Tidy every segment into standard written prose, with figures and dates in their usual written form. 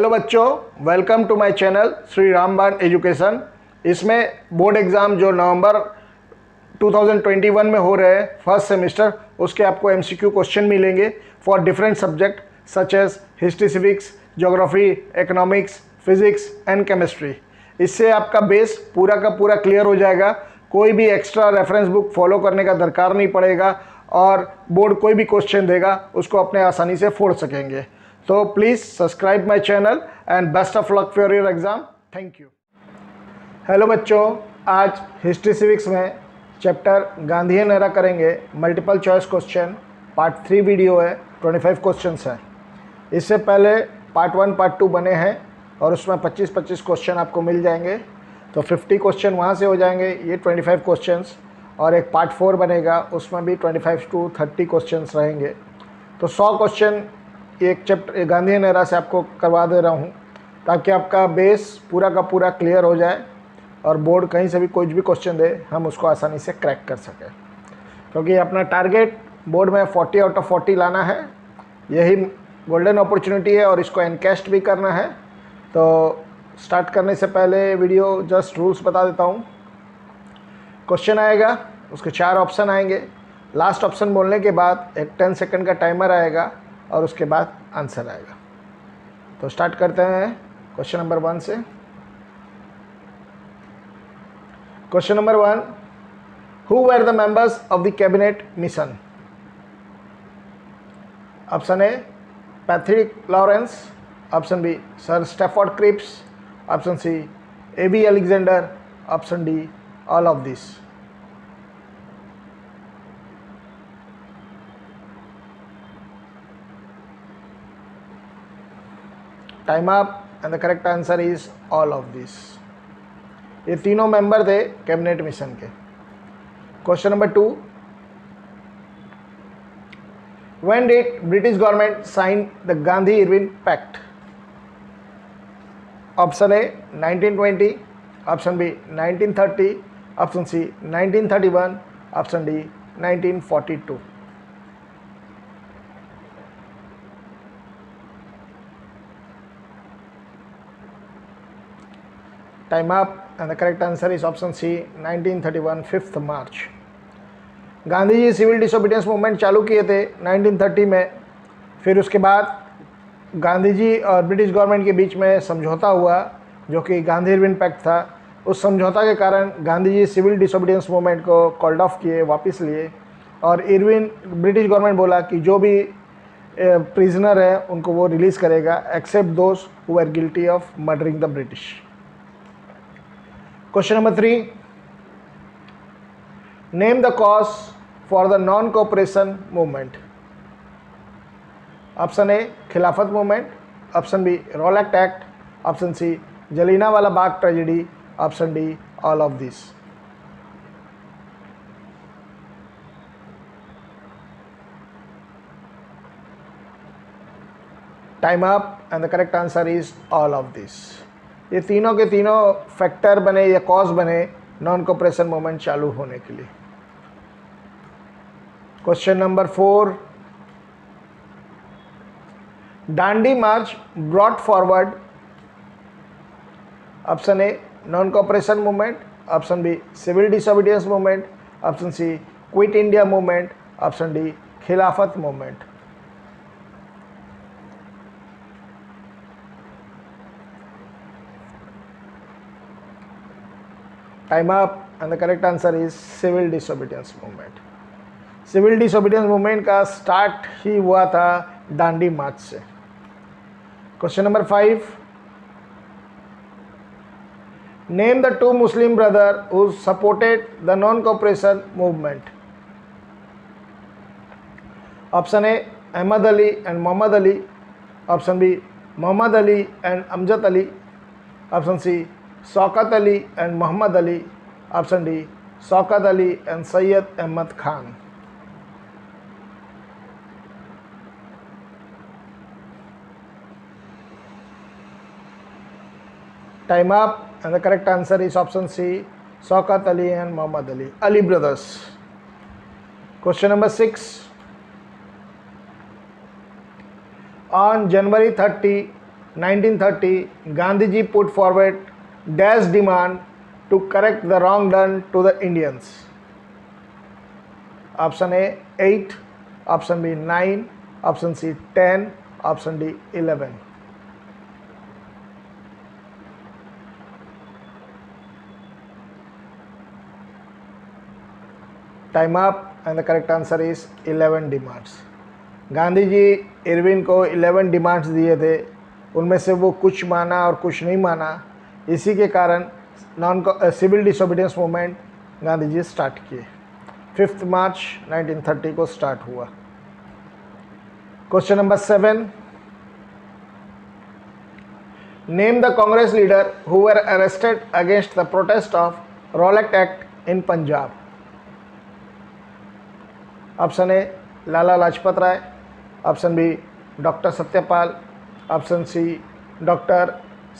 Hello बच्चों, welcome to my channel Shri Ramban education. इसमें board exam जो नवंबर 2021 में हो रहे हैं फर्स्ट सेमेस्टर, उसके आपको एमसीक्यू क्वेश्चन मिलेंगे for different subject such as history, civics, geography, economics, physics and chemistry. इससे आपका बेस पूरा का पूरा क्लियर हो जाएगा। कोई भी एक्स्ट्रा रेफरेंस बुक फॉलो करने का दरकार नहीं पड़ेगा और बोर्ड कोई भी क्वेश्चन देगा उसको अपने आसानी से फोड़ सकेंगे। तो please subscribe my channel and best of luck for your exam. Thank you. Hello बच्चों, आज हिस्ट्री सिविक्स में चैप्टर गांधी एंड एरा करेंगे। Multiple choice question part 3 video है, 25 क्वेश्चंस हैं। इससे पहले पार्ट 1 पार्ट 2 बने हैं और उसमें 25-25 क्वेश्चन आपको मिल जाएंगे। तो 50 क्वेश्चन वहाँ से हो जाएंगे, ये 25 क्वेश्चंस, और एक पार्ट 4 बनेगा, उसमें भी 25 to 30 क्वेश्चंस रहेंगे। तो 100 क्वेश्चन एक चैप्टर गांधी एंड एरा से आपको करवा दे रहा हूँ ताकि आपका बेस पूरा का पूरा क्लियर हो जाए और बोर्ड कहीं से भी कोई भी क्वेश्चन दे हम उसको आसानी से क्रैक कर सकें। क्योंकि अपना टारगेट बोर्ड में 40 आउट ऑफ 40 लाना है, यही गोल्डन अपॉर्चुनिटी है और इसको एनकैस्ट भी करना है। तो स्टार्ट करने से पहले वीडियो जस्ट रूल्स बता देता हूँ। क्वेश्चन आएगा, उसके 4 ऑप्शन आएंगे। लास्ट ऑप्शन बोलने के बाद एक 10 सेकंड का टाइमर आएगा और उसके बाद आंसर आएगा। तो स्टार्ट करते हैं क्वेश्चन नंबर 1 से। Question number 1, who were the members of the cabinet mission? Option A Patrick Lawrence, option B sir Stafford Cripps, option C A B. Alexander, option D all of this. Time up and the correct answer is all of this. ये तीनों member थे cabinet mission के। Question number 2, when did British government sign the Gandhi Irwin pact? Option A 1920, option B 1930, option C 1931, option D 1942। Time up and the correct answer is option C 1931, 5 March. Gandhi ji civil disobedience movement चालू किए थे 1930 में। फिर उसके बाद गांधी जी और British government के बीच में समझौता हुआ जो कि गांधी इरविन पैक्ट था। उस समझौता के कारण Gandhi ji civil disobedience movement को कॉल्ड ऑफ किए, वापस लिए, और ब्रिटिश गवर्नमेंट बोला कि जो भी प्रिजनर है उनको वो रिलीज़ करेगा except those who are guilty of murdering the British. Question number 3, name the cause for the non cooperation movement? Option A Khilafat movement, option B Rowlatt Act, option C Jallianwala Bagh tragedy, option D all of this. Time up and the correct answer is all of this. ये तीनों के तीनों factor बने या cause बने non cooperation movement चालू होने के लिए। Question number 4, Dandi march brought forward? Option A non cooperation movement, option B civil disobedience movement, option C quit India movement, option D Khilafat movement. Time up and the correct answer is civil disobedience movement. Civil disobedience movement का start ही हुआ था Dandi march से। Question number 5, name the 2 Muslim brother who supported the non cooperation movement? Option A Ahmad Ali and Mohammad Ali, option B Mohammad Ali and Amjad Ali, option C Shaukat Ali and Mohammad Ali, option D Shaukat Ali and Syed Ahmad Khan. Time up and the correct answer is option C Shaukat Ali and Mohammad Ali, Ali brothers. Question number 6, on January 30, 1930 Gandhi ji put forward dash demand to correct the wrong done to the Indians. Option A 8, option B 9, option C 10, option D 11. Time up and the correct answer is 11 demands. Gandhi ji Irwin को 11 demands दिए थे, उनमें से वो कुछ माना और कुछ नहीं माना। इसी के कारण civil disobedience movement Gandhi ji start किए। 5 मार्च 1930 को स्टार्ट हुआ। Question number 7, name the Congress leader who were arrested against the protest of Rowlatt Act in Punjab. Option A Lala Lajpat Rai, option B doctor Satyapal, option C doctor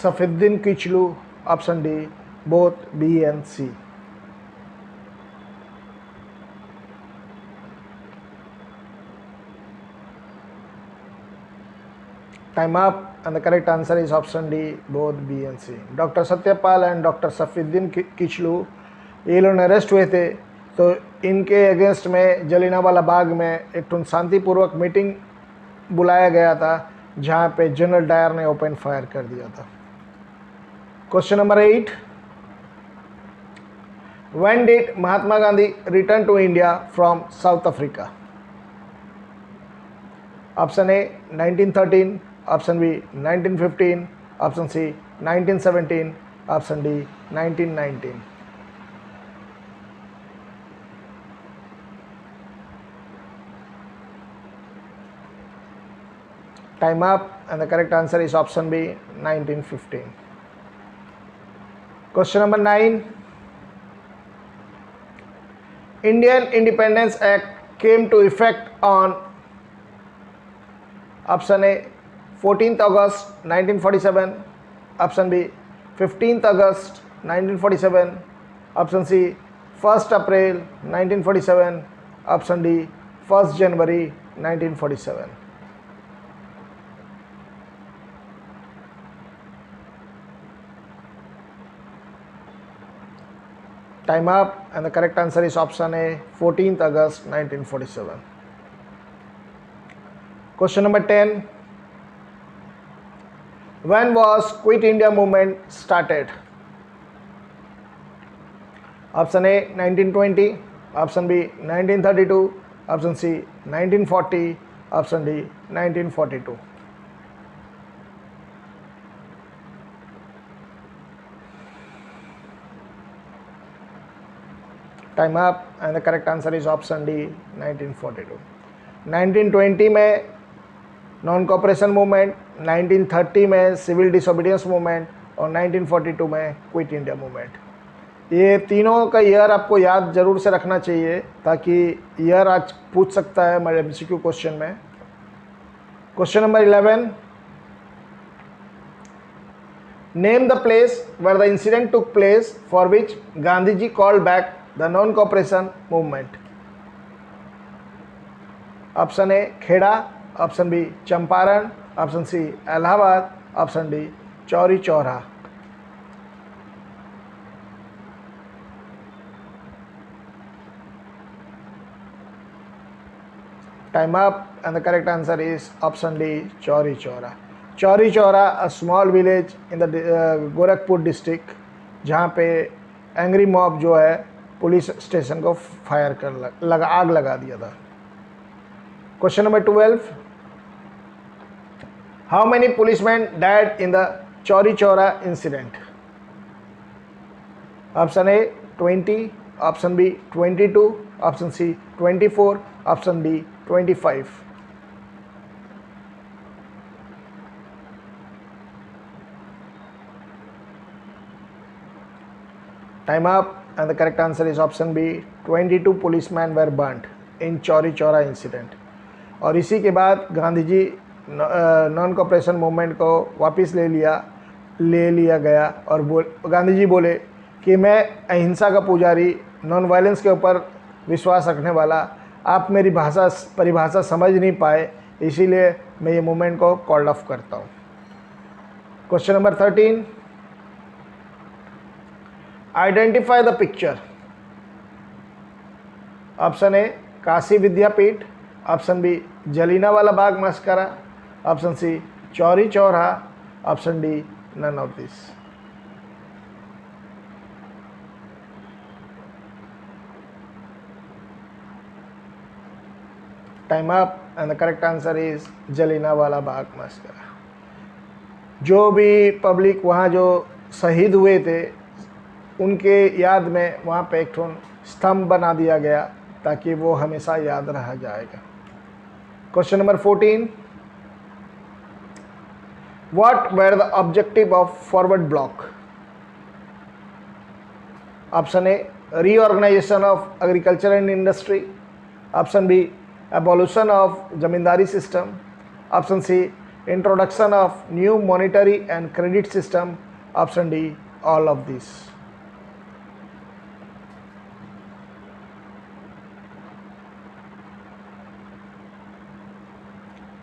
Saifuddin Kitchlew, option D both B and C. Time up and the correct answer is option D, both B and C. Doctor Satyapal and doctor Saifuddin Kitchlew ये लोग arrest हुए थे, तो इनके against में जलियांवाला बाग में एक शांतिपूर्वक मीटिंग बुलाया गया था, जहां पे जनरल डायर ने ओपन फायर कर दिया था। Question number 8, when did Mahatma Gandhi return to India from South Africa. Option A 1913, option B 1915, option C 1917, option D 1919। Time up and the correct answer is option B, 1915. Question number 9, Indian Independence Act came to effect on option A 14th August 1947, option B 15th August 1947, option C 1st April 1947, option D 1st January 1947। Time up and the correct answer is option A, 14th August 1947. Question number 10, when was Quit India movement started? Option A 1920, option B 1932, option C 1940, option D 1942। Time up and the correct answer is option D, 1942। 1920 में non cooperation movement, 1930 में civil disobedience movement और 1942 में quit India movement. ये तीनों का year आपको याद जरूर से रखना चाहिए, ताकि ईयर आज पूछ सकता है हमारे एमसीक्यू क्वेश्चन में। Question number 11, name the place where the incident took place for which Gandhi ji called back the non cooperation movement. Option A Kheda, option B Champaran, option C Allahabad, option D Chauri Chaura. Time up and the correct answer is option D Chauri Chaura. Chauri Chaura a small village in the Gorakhpur district, जहाँ पे angry mob जो है police station को fire कर आग लगा दिया था। Question number 12, how many policeman died in the Chauri Chaura incident. Option A 20, option B 22, option C 24, option D 25। Time up and the correct answer is option B, 22 policemen were burnt in Chauri Chaura incident. और इसी के बाद Gandhi ji non cooperation movement को वापस ले लिया गया और गांधी जी बोले कि मैं अहिंसा का पुजारी, नॉन वायलेंस के ऊपर विश्वास रखने वाला, आप मेरी परिभाषा समझ नहीं पाए, इसीलिए मैं ये मूवमेंट को कॉल्ड ऑफ करता हूँ। Question number 13. Identify the picture. Option A Kashi Vidyapith, option B Jallianwala Bagh massacre, option C Chauri Chaura, option D none of this. Time up and the correct answer is Jallianwala Bagh massacre. जो भी पब्लिक वहाँ जो शहीद हुए थे उनके याद में वहाँ पे एक स्तंभ बना दिया गया ताकि वो हमेशा याद रहा जाएगा. Question number 14. What were the objective of Forward Bloc? Option A reorganisation of agriculture and industry, option B abolition of zamindari system, option C introduction of new monetary and credit system, option D all of this.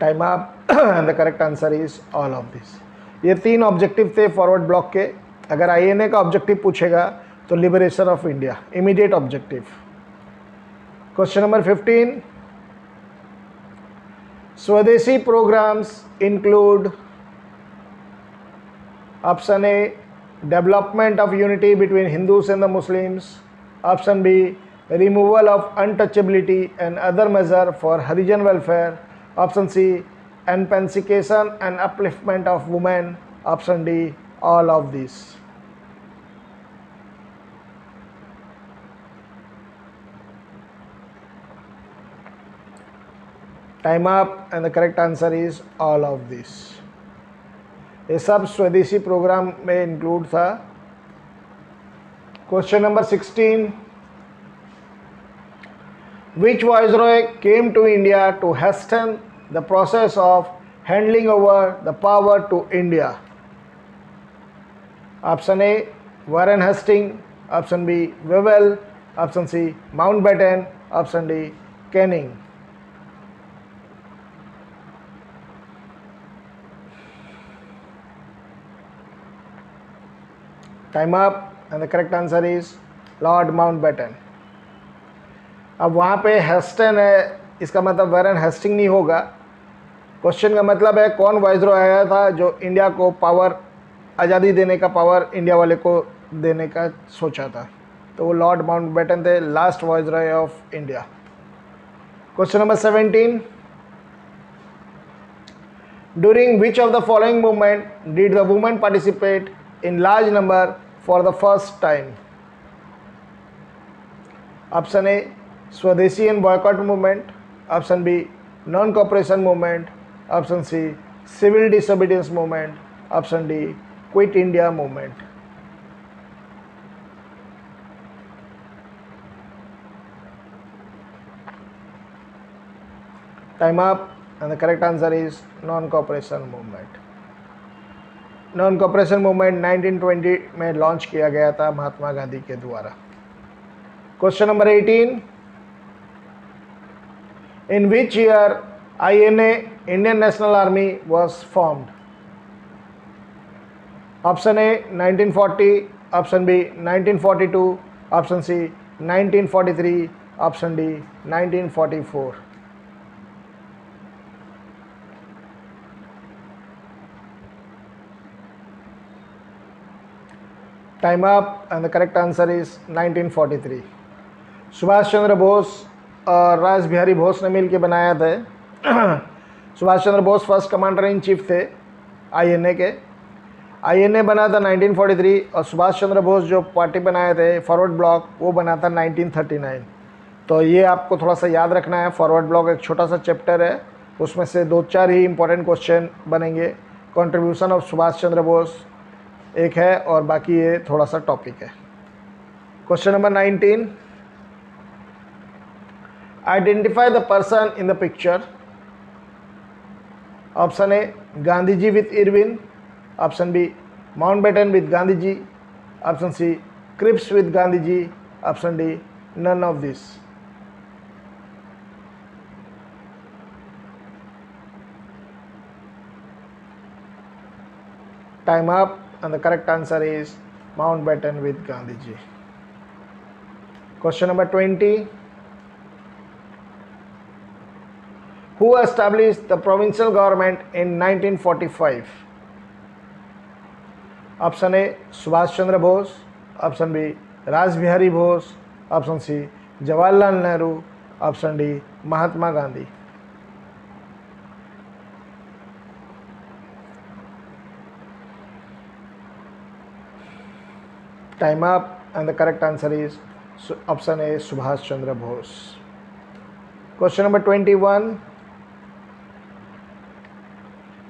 Time up and the correct answer is all of this. ये 3 objective थे forward block के. अगर INA का objective पूछेगा तो liberation of India, immediate objective. Question number 15. Swadeshi programmes include, option A development of unity between Hindus and the Muslims, option B removal of untouchability and other measure for Harijan welfare, option C emancipation and upliftment of women, option D all of this. Time up and the correct answer is all of this. ये सब swadeshi programme में include था. Question number 16. Which viceroy came to India to hasten the process of handing over the power to India? Option A Warren Hastings, option B Wavell, option C Mountbatten, option D Canning. Time up and the correct answer is Lord Mountbatten. अब वहाँ पे hasten है, इसका मतलब Warren Hasting नहीं होगा. Question का मतलब है कौन वाइसरॉय आया था जो इंडिया को पावर, आज़ादी देने का पावर इंडिया वाले को देने का सोचा था, तो वो लॉर्ड माउंटबेटन थे, last viceroy of India. Question number 17. During which of the following movement did the women participate in large number for the first time? Option A Swadeshi and boycott movement, option B non cooperation movement, option C civil disobedience movement, option D quit India movement. Time up and the correct answer is non cooperation movement. Non cooperation movement 1920 में launch किया गया था महात्मा गांधी के द्वारा. Question number 18. In which year INA, Indian National Army, was formed? Option A 1940, option B 1942, option C 1943, option D 1944. Time up and the correct answer is 1943. Subhash Chandra Bose और राज बिहारी बोस ने मिल के बनाया था. Subhash Chandra Bose first commander in chief थे आईएनए के. INA बना था 1943 और सुभाष चंद्र बोस जो पार्टी बनाए थे फॉरवर्ड ब्लॉक वो बना था 1939. तो ये आपको थोड़ा सा याद रखना है. फॉरवर्ड ब्लॉक एक छोटा सा चैप्टर है, उसमें से 2-4 ही इंपॉर्टेंट क्वेश्चन बनेंगे. कंट्रीब्यूशन ऑफ सुभाष चंद्र बोस एक है और बाकी ये थोड़ा सा टॉपिक है. Question number 19. Identify the person in the picture. Option A Gandhiji with Irwin, option B Mountbatten with Gandhiji, option C Cripps with Gandhiji, option D none of this. Time up, and the correct answer is Mountbatten with Gandhiji. Question number 20. Who established the provincial government in 1945? Option A, Subhash Chandra Bose. Option B, Raj Bihari Bose. Option C, Jawaharlal Nehru. Option D, Mahatma Gandhi. Time up, and the correct answer is option A, Subhash Chandra Bose. Question number 21.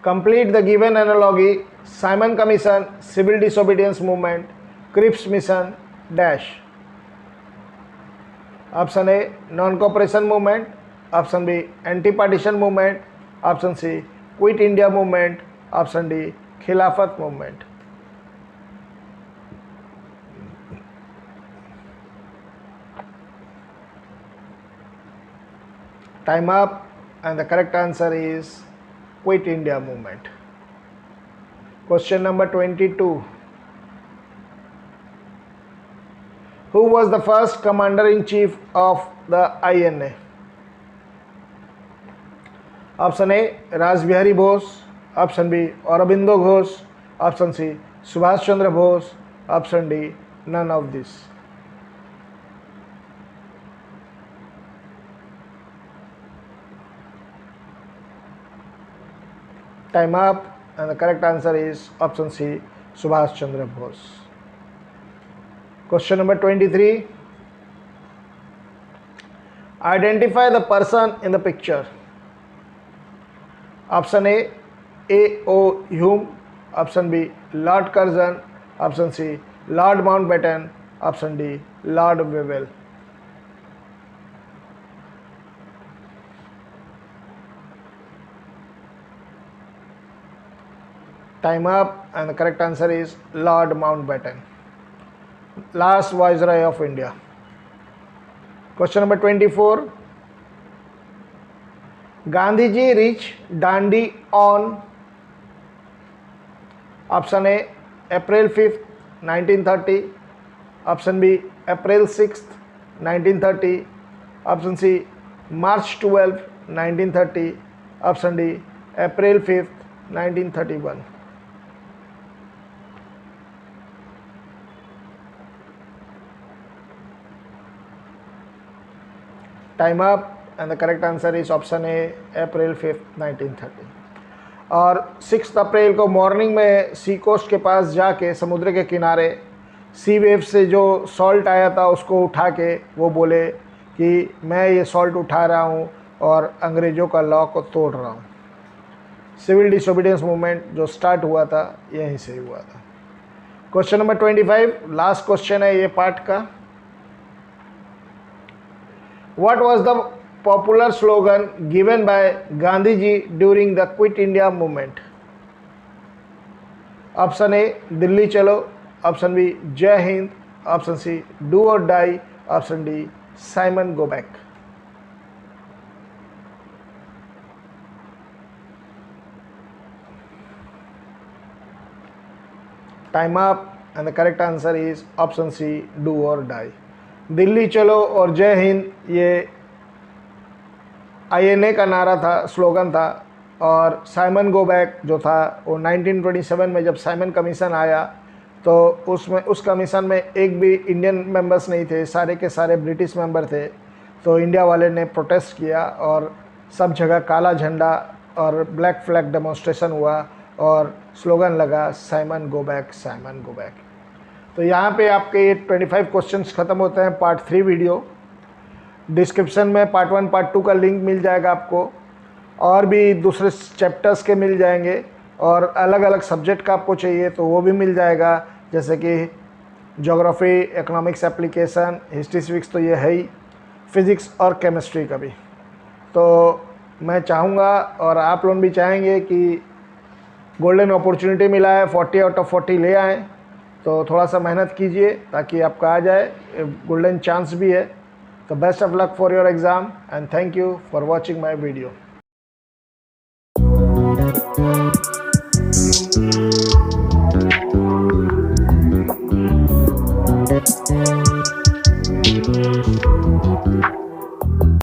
Complete the given analogy. Simon Commission, Civil Disobedience Movement, Cripps Mission, dash. Option A, Non-Cooperation Movement. Option B, Anti-Partition Movement. Option C, Quit India Movement. Option D, Khilafat Movement. Time up, and the correct answer is Quit India Movement. Question number 22. Who was the first commander-in-chief of the INA? Option A, Raj Bihari Bose. Option B, Aurobindo Ghosh. Option C, Subhash Chandra Bose. Option D, none of this. Time up, and the correct answer is option C, Subhash Chandra Bose. Question number 23. Identify the person in the picture. Option A, A.O. Hume. Option B, Lord Curzon. Option C, Lord Mountbatten. Option D, Lord Wavell. Time up, and the correct answer is Lord Mountbatten, last Viceroy of India. Question number 24. Gandhiji reached Dandi on option A, April 5th, 1930. Option B, April 6th, 1930. Option C, March 12th, 1930. Option D, April 5th, 1931. Time up, and the correct answer is option A, April 5th, 1930. और 6 अप्रैल को morning में सी coast के पास जाके समुद्र के किनारे सी wave से जो सॉल्ट आया था उसको उठा के वो बोले कि मैं ये सॉल्ट उठा रहा हूँ और अंग्रेज़ों का लॉ को तोड़ रहा हूँ। सिविल डिसोबीडियंस मूवमेंट जो स्टार्ट हुआ था यहीं से हुआ था। क्वेश्चन नंबर 25, लास्ट क्वेश्चन है ये पार्ट का। What was the popular slogan given by Gandhiji during the Quit India movement? Option A, Delhi Chalo. Option B, Jai Hind. Option C, Do or Die. Option D, Simon Go Back. Time up, and the correct answer is option C, Do or Die. Delhi चलो और जय हिंद ये INA का नारा था, slogan था। और Simon go back जो था वो 1927 में जब साइमन कमीशन आया तो उसमें उस कमीशन में एक भी इंडियन मेंबर्स नहीं थे, सारे के सारे ब्रिटिश मेंबर थे। तो इंडिया वाले ने प्रोटेस्ट किया और सब जगह काला झंडा और ब्लैक फ्लैग डेमोन्स्ट्रेशन हुआ और स्लोगन लगा Simon go back, Simon go back. तो यहाँ पे आपके ये 25 क्वेश्चंस ख़त्म होते हैं पार्ट 3 वीडियो। डिस्क्रिप्शन में पार्ट 1 पार्ट 2 का लिंक मिल जाएगा आपको, और भी दूसरे चैप्टर्स के मिल जाएंगे, और अलग अलग सब्जेक्ट का आपको चाहिए तो वो भी मिल जाएगा, जैसे कि geography, economics application, history civics तो ये है ही, फिज़िक्स और केमिस्ट्री का भी। तो मैं चाहूँगा और आप लोग भी चाहेंगे कि गोल्डन अपॉर्चुनिटी मिला है, 40 आउट ऑफ 40 ले आएँ। तो थोड़ा सा मेहनत कीजिए ताकि आपका आ जाए, गोल्डन चांस भी है। तो best of luck for your exam and thank you for watching my video.